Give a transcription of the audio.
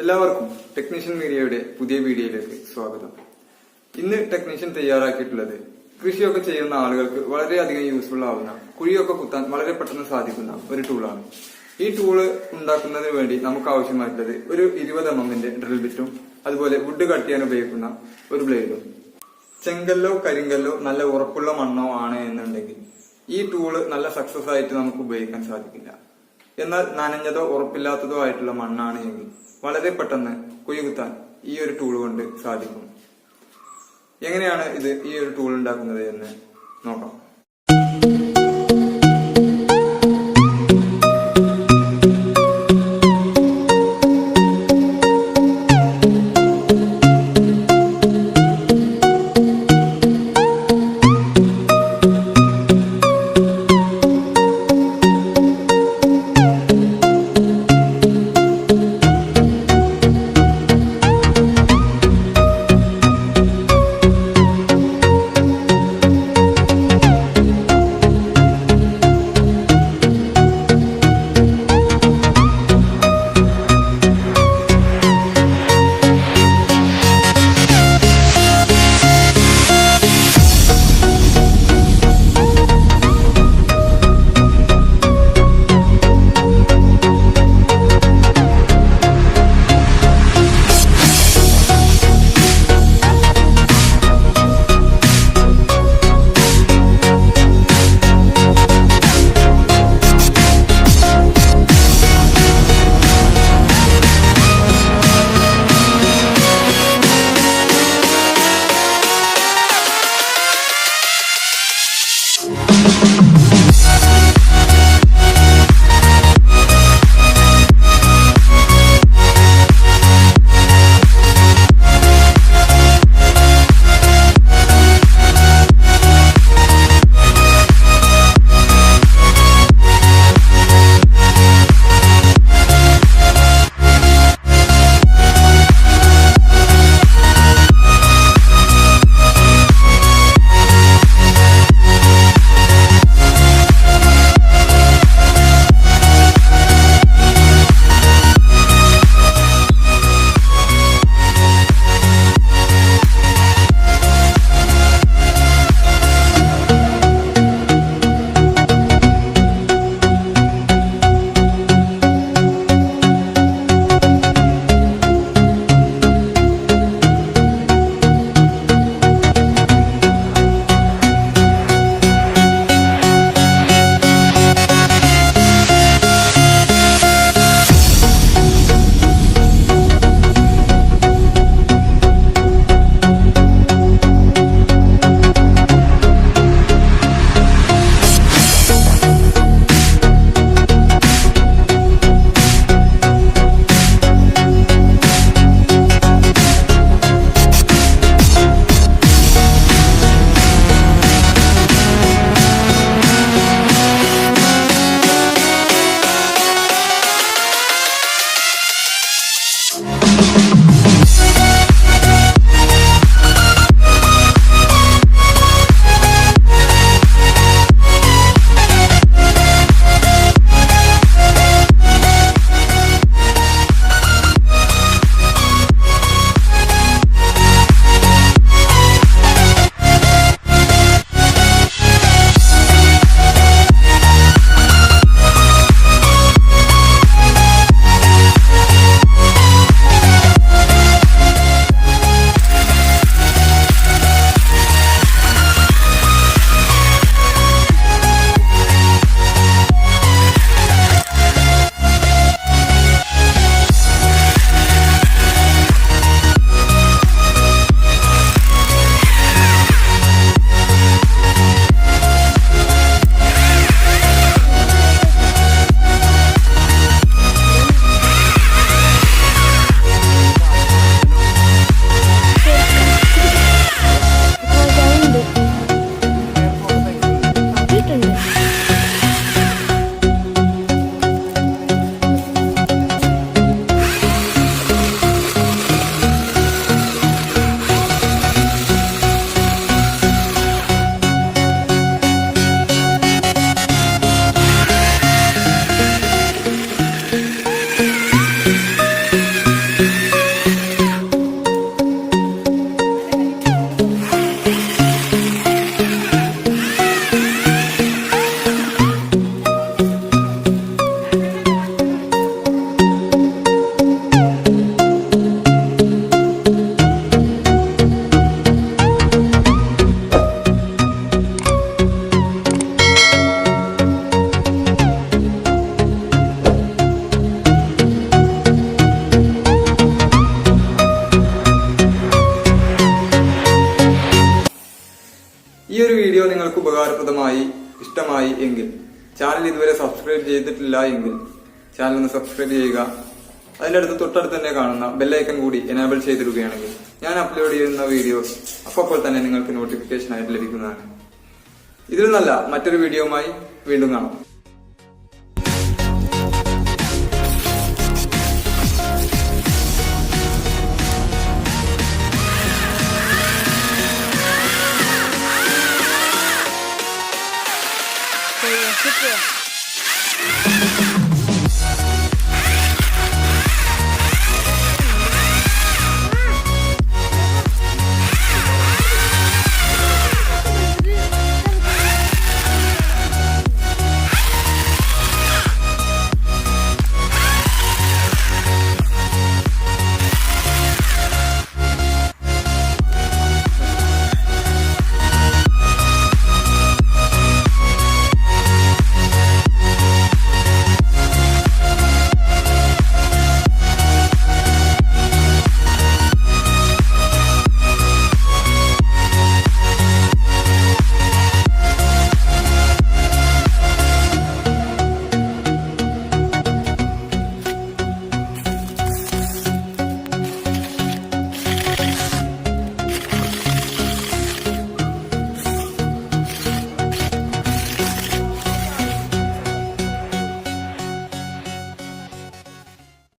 എല്ലാവർക്കും ടെക്നീഷ്യൻ മീഡിയയുടെ പുതിയ വീഡിയോയിലേക്ക് സ്വാഗതം. ഇന്ന് ടെക്നീഷ്യൻ തയ്യാറാക്കിയിട്ടുള്ളത് കൃഷിയൊക്കെ ചെയ്യുന്ന ആളുകൾക്ക് വളരെയധികം യൂസ്ഫുൾ ആവുന്ന, കുഴിയൊക്കെ കുത്താൻ വളരെ പെട്ടെന്ന് സാധിക്കുന്ന ഒരു ടൂളാണ്. ഈ ടൂള് ഉണ്ടാക്കുന്നതിന് വേണ്ടി നമുക്ക് ആവശ്യമായിട്ടുള്ളത് ഒരു 20 mm ഡ്രിൽ ബിറ്റും അതുപോലെ വുഡ് കട്ട് ചെയ്യാൻ ഉപയോഗിക്കുന്ന ഒരു ബ്ലേഡും. ചെങ്കല്ലോ കരിങ്കല്ലോ നല്ല ഉറപ്പുള്ള മണ്ണോ ആണ് എന്നുണ്ടെങ്കിൽ ഈ ടൂള് നല്ല സക്സസ് ആയിട്ട് നമുക്ക് ഉപയോഗിക്കാൻ സാധിക്കില്ല. എന്നാൽ നനഞ്ഞതോ ഉറപ്പില്ലാത്തതോ ആയിട്ടുള്ള മണ്ണാണ് എങ്കിൽ വളരെ പെട്ടെന്ന് കുഴി കുത്താൻ ഈ ഒരു ടൂൾ കൊണ്ട് സാധിക്കും. എങ്ങനെയാണ് ഈ ഒരു ടൂൾ ഉണ്ടാക്കുന്നത് എന്ന് നോക്കാം. ഉപകാരപ്രദമായി ഇഷ്ടമായി എങ്കിൽ, ചാനൽ ഇതുവരെ സബ്സ്ക്രൈബ് ചെയ്തിട്ടില്ല എങ്കിൽ ചാനൽ ഒന്ന് സബ്സ്ക്രൈബ് ചെയ്യുക. അതിന്റെ അടുത്ത് തൊട്ടടുത്ത് തന്നെ കാണുന്ന ബെല്ലൈക്കൺ കൂടി എനേബിൾ ചെയ്തിടുകയാണെങ്കിൽ ഞാൻ അപ്ലോഡ് ചെയ്യുന്ന വീഡിയോസ് അപ്പോൾ തന്നെ നിങ്ങൾക്ക് നോട്ടിഫിക്കേഷൻ ആയിട്ട് ലഭിക്കുന്നതാണ്. ഇതിൽ നല്ല മറ്റൊരു വീഡിയോയുമായി വീണ്ടും കാണാം.